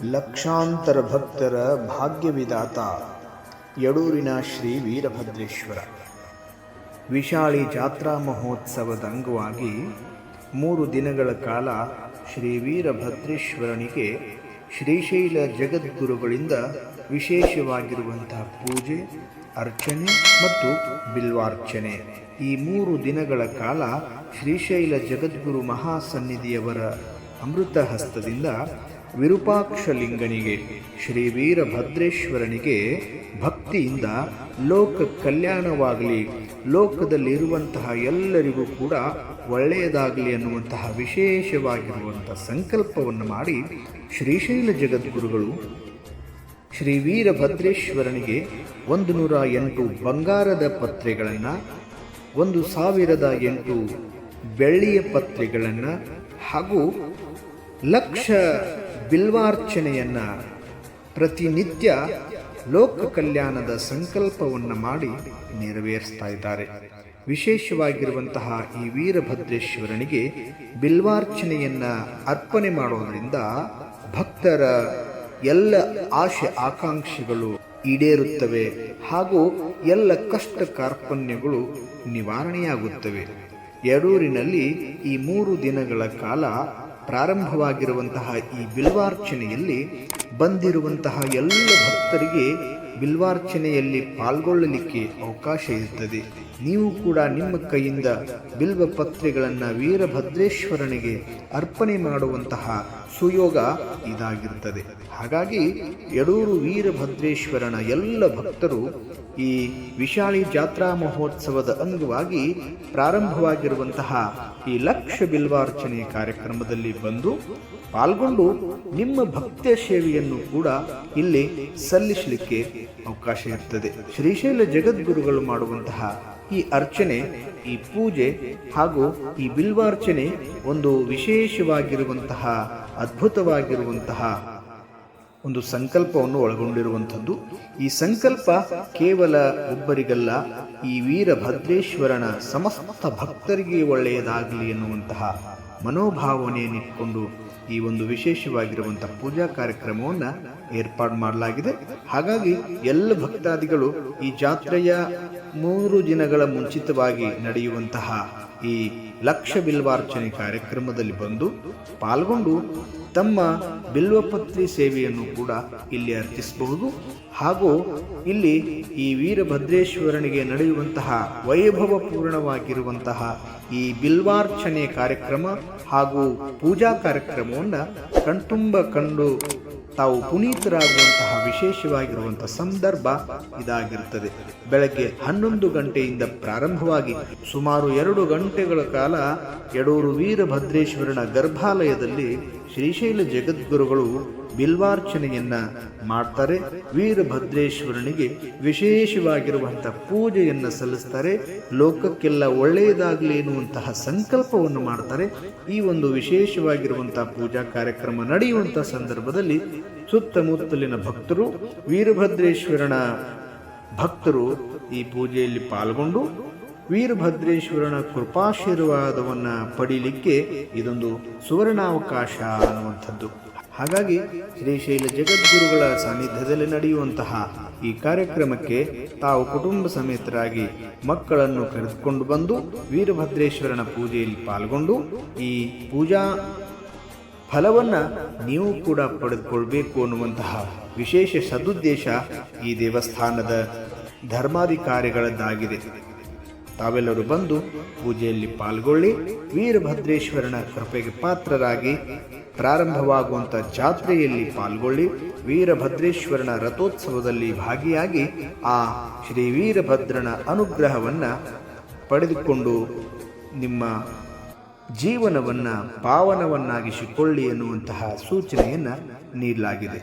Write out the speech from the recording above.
ಲಕ್ಷಾಂತರ ಭಕ್ತರ ಭಾಗ್ಯವಿದಾತ ಯಡೂರಿನ ಶ್ರೀ ವೀರಭದ್ರೇಶ್ವರ ವಿಶಾಲಿ ಜಾತ್ರಾ ಮಹೋತ್ಸವದ ಅಂಗವಾಗಿ 3 ದಿನಗಳ ಕಾಲ ಶ್ರೀ ವೀರಭದ್ರೇಶ್ವರನಿಗೆ ಶ್ರೀಶೈಲ ಜಗದ್ಗುರುಗಳಿಂದ ವಿಶೇಷವಾಗಿರುವಂತಹ ಪೂಜೆ, ಅರ್ಚನೆ ಮತ್ತು ಬಿಲ್ವಾರ್ಚನೆ. ಈ 3 ದಿನಗಳ ಕಾಲ ಶ್ರೀಶೈಲ ಜಗದ್ಗುರು ಮಹಾಸನ್ನಿಧಿಯವರ ಅಮೃತ ಹಸ್ತದಿಂದ ವಿರೂಪಾಕ್ಷಲಿಂಗನಿಗೆ ಶ್ರೀ ವೀರಭದ್ರೇಶ್ವರನಿಗೆ ಭಕ್ತಿಯಿಂದ ಲೋಕ ಕಲ್ಯಾಣವಾಗಲಿ, ಲೋಕದಲ್ಲಿರುವಂತಹ ಎಲ್ಲರಿಗೂ ಕೂಡ ಒಳ್ಳೆಯದಾಗಲಿ ಅನ್ನುವಂತಹ ವಿಶೇಷವಾಗಿರುವಂಥ ಸಂಕಲ್ಪವನ್ನು ಮಾಡಿ ಶ್ರೀಶೈಲ ಜಗದ್ಗುರುಗಳು ಶ್ರೀ ವೀರಭದ್ರೇಶ್ವರನಿಗೆ 108 ಬಂಗಾರದ ಪತ್ರೆಗಳನ್ನು, 1008 ಬೆಳ್ಳಿಯ ಪತ್ರೆಗಳನ್ನು ಹಾಗೂ 1,00,000 ಬಿಲ್ವಾರ್ಚನೆಯನ್ನು ಪ್ರತಿನಿತ್ಯ ಲೋಕ ಕಲ್ಯಾಣದ ಸಂಕಲ್ಪವನ್ನು ಮಾಡಿ ನೆರವೇರಿಸ್ತಾ ಇದ್ದಾರೆ. ವಿಶೇಷವಾಗಿರುವಂತಹ ಈ ವೀರಭದ್ರೇಶ್ವರನಿಗೆ ಬಿಲ್ವಾರ್ಚನೆಯನ್ನು ಅರ್ಪಣೆ ಮಾಡೋದರಿಂದ ಭಕ್ತರ ಎಲ್ಲ ಆಶೆ ಆಕಾಂಕ್ಷೆಗಳು ಈಡೇರುತ್ತವೆ ಹಾಗೂ ಎಲ್ಲ ಕಷ್ಟ ಕಾರ್ಪಣ್ಯಗಳು ನಿವಾರಣೆಯಾಗುತ್ತವೆ. ಯಡೂರಿನಲ್ಲಿ ಈ 3 ದಿನಗಳ ಕಾಲ ಪ್ರಾರಂಭವಾಗಿರುವಂತಹ ಈ ಬಿಲ್ವಾರ್ಚನೆಯಲ್ಲಿ ಬಂದಿರುವಂತಹ ಎಲ್ಲ ಭಕ್ತರಿಗೆ ಬಿಲ್ವಾರ್ಚನೆಯಲ್ಲಿ ಪಾಲ್ಗೊಳ್ಳಲಿಕ್ಕೆ ಅವಕಾಶ ಇರುತ್ತದೆ. ನೀವು ಕೂಡ ನಿಮ್ಮ ಕೈಯಿಂದ ಬಿಲ್ವ ಪತ್ರೆಗಳನ್ನು ವೀರಭದ್ರೇಶ್ವರನಿಗೆ ಅರ್ಪಣೆ ಮಾಡುವಂತಹ ಸುಯೋಗ ಇದಾಗಿರುತ್ತದೆ. ಹಾಗಾಗಿ ಯಡೂರು ವೀರಭದ್ರೇಶ್ವರನ ಎಲ್ಲ ಭಕ್ತರು ಈ ವಿಶಾಲಿ ಜಾತ್ರಾ ಮಹೋತ್ಸವದ ಅಂಗವಾಗಿ ಪ್ರಾರಂಭವಾಗಿರುವಂತಹ ಈ 1,00,000 ಬಿಲ್ವಾರ್ಚನೆ ಕಾರ್ಯಕ್ರಮದಲ್ಲಿ ಬಂದು ಪಾಲ್ಗೊಂಡು ನಿಮ್ಮ ಭಕ್ತಿಯ ಸೇವೆಯನ್ನು ಕೂಡ ಇಲ್ಲಿ ಸಲ್ಲಿಸಲಿಕ್ಕೆ ಅವಕಾಶ ಇರ್ತದೆ. ಶ್ರೀಶೈಲ ಜಗದ್ಗುರುಗಳು ಮಾಡುವಂತಹ ಈ ಅರ್ಚನೆ, ಈ ಪೂಜೆ ಹಾಗೂ ಈ ಬಿಲ್ವಾರ್ಚನೆ ಒಂದು ವಿಶೇಷವಾಗಿರುವಂತಹ ಅದ್ಭುತವಾಗಿರುವಂತಹ ಒಂದು ಸಂಕಲ್ಪವನ್ನು ಒಳಗೊಂಡಿರುವಂಥದ್ದು. ಈ ಸಂಕಲ್ಪ ಕೇವಲ ಒಬ್ಬರಿಗಲ್ಲ, ಈ ವೀರಭದ್ರೇಶ್ವರನ ಸಮಸ್ತ ಭಕ್ತರಿಗೆ ಒಳ್ಳೆಯದಾಗಲಿ ಎನ್ನುವಂತಹ ಮನೋಭಾವನೆಯನ್ನಿಟ್ಟುಕೊಂಡು ಈ ಒಂದು ವಿಶೇಷವಾಗಿರುವಂತಹ ಪೂಜಾ ಕಾರ್ಯಕ್ರಮವನ್ನು ಏರ್ಪಾಡು ಮಾಡಲಾಗಿದೆ. ಹಾಗಾಗಿ ಎಲ್ಲ ಭಕ್ತಾದಿಗಳು ಈ ಜಾತ್ರೆಯ 3 ದಿನಗಳ ಮುಂಚಿತವಾಗಿ ನಡೆಯುವಂತಹ ಈ 1,00,000 ಬಿಲ್ವಾರ್ಚನೆ ಕಾರ್ಯಕ್ರಮದಲ್ಲಿ ಬಂದು ಪಾಲ್ಗೊಂಡು ತಮ್ಮ ಬಿಲ್ವಪತ್ರಿ ಸೇವೆಯನ್ನು ಕೂಡ ಇಲ್ಲಿ ಅರ್ಪಿಸಬಹುದು. ಹಾಗೂ ಇಲ್ಲಿ ಈ ವೀರಭದ್ರೇಶ್ವರನಿಗೆ ನಡೆಯುವಂತಹ ವೈಭವಪೂರ್ಣವಾಗಿರುವಂತಹ ಈ ಬಿಲ್ವಾರ್ಚನೆ ಕಾರ್ಯಕ್ರಮ ಹಾಗೂ ಪೂಜಾ ಕಾರ್ಯಕ್ರಮವನ್ನು ಕಣ್ತುಂಬ ಕಂಡು ತಾವು ಪುನೀತರಾಗುವಂತಹ ವಿಶೇಷವಾಗಿರುವಂತಹ ಸಂದರ್ಭ ಇದಾಗಿರುತ್ತದೆ. ಬೆಳಗ್ಗೆ 11 ಗಂಟೆಯಿಂದ ಪ್ರಾರಂಭವಾಗಿ ಸುಮಾರು 2 ಗಂಟೆಗಳ ಕಾಲ ಯಡೂರು ವೀರಭದ್ರೇಶ್ವರನ ಗರ್ಭಾಲಯದಲ್ಲಿ ಶ್ರೀಶೈಲ ಜಗದ್ಗುರುಗಳು ಬಿಲ್ವಾರ್ಚನೆಯನ್ನ ಮಾಡ್ತಾರೆ. ವೀರಭದ್ರೇಶ್ವರನಿಗೆ ವಿಶೇಷವಾಗಿರುವಂತಹ ಪೂಜೆಯನ್ನು ಸಲ್ಲಿಸ್ತಾರೆ. ಲೋಕಕ್ಕೆಲ್ಲ ಒಳ್ಳೆಯದಾಗಲಿ ಎನ್ನುವಂತಹ ಸಂಕಲ್ಪವನ್ನು ಮಾಡ್ತಾರೆ. ಈ ಒಂದು ವಿಶೇಷವಾಗಿರುವಂತಹ ಪೂಜಾ ಕಾರ್ಯಕ್ರಮ ನಡೆಯುವಂತಹ ಸಂದರ್ಭದಲ್ಲಿ ಸುತ್ತಮುತ್ತಲಿನ ಭಕ್ತರು, ವೀರಭದ್ರೇಶ್ವರನ ಭಕ್ತರು ಈ ಪೂಜೆಯಲ್ಲಿ ಪಾಲ್ಗೊಂಡು ವೀರಭದ್ರೇಶ್ವರನ ಕೃಪಾಶೀರ್ವಾದವನ್ನು ಪಡೀಲಿಕ್ಕೆ ಇದೊಂದು ಸುವರ್ಣಾವಕಾಶ ಅನ್ನುವಂಥದ್ದು. ಹಾಗಾಗಿ ಶ್ರೀಶೈಲ ಜಗದ್ಗುರುಗಳ ಸಾನ್ನಿಧ್ಯದಲ್ಲಿ ನಡೆಯುವಂತಹ ಈ ಕಾರ್ಯಕ್ರಮಕ್ಕೆ ತಾವು ಕುಟುಂಬ ಸಮೇತರಾಗಿ ಮಕ್ಕಳನ್ನು ಕರೆದುಕೊಂಡು ಬಂದು ವೀರಭದ್ರೇಶ್ವರನ ಪೂಜೆಯಲ್ಲಿ ಪಾಲ್ಗೊಂಡು ಈ ಪೂಜಾ ಫಲವನ್ನು ನೀವು ಕೂಡ ಪಡೆದುಕೊಳ್ಬೇಕು ಅನ್ನುವಂತಹ ವಿಶೇಷ ಸದುದ್ದೇಶ ಈ ದೇವಸ್ಥಾನದ ಧರ್ಮಾಧಿಕಾರಿಗಳದ್ದಾಗಿದೆ. ತಾವೆಲ್ಲರೂ ಬಂದು ಪೂಜೆಯಲ್ಲಿ ಪಾಲ್ಗೊಳ್ಳಿ, ವೀರಭದ್ರೇಶ್ವರನ ಕೃಪೆಗೆ ಪಾತ್ರರಾಗಿ ಪ್ರಾರಂಭವಾಗುವಂಥ ಜಾತ್ರೆಯಲ್ಲಿ ಪಾಲ್ಗೊಳ್ಳಿ, ವೀರಭದ್ರೇಶ್ವರನ ರಥೋತ್ಸವದಲ್ಲಿ ಭಾಗಿಯಾಗಿ ಆ ಶ್ರೀ ವೀರಭದ್ರನ ಅನುಗ್ರಹವನ್ನು ಪಡೆದುಕೊಂಡು ನಿಮ್ಮ ಜೀವನವನ್ನು ಪಾವನವನ್ನಾಗಿಸಿಕೊಳ್ಳಿ ಎನ್ನುವಂತಹ ಸೂಚನೆಯನ್ನು ನೀಡಲಾಗಿದೆ.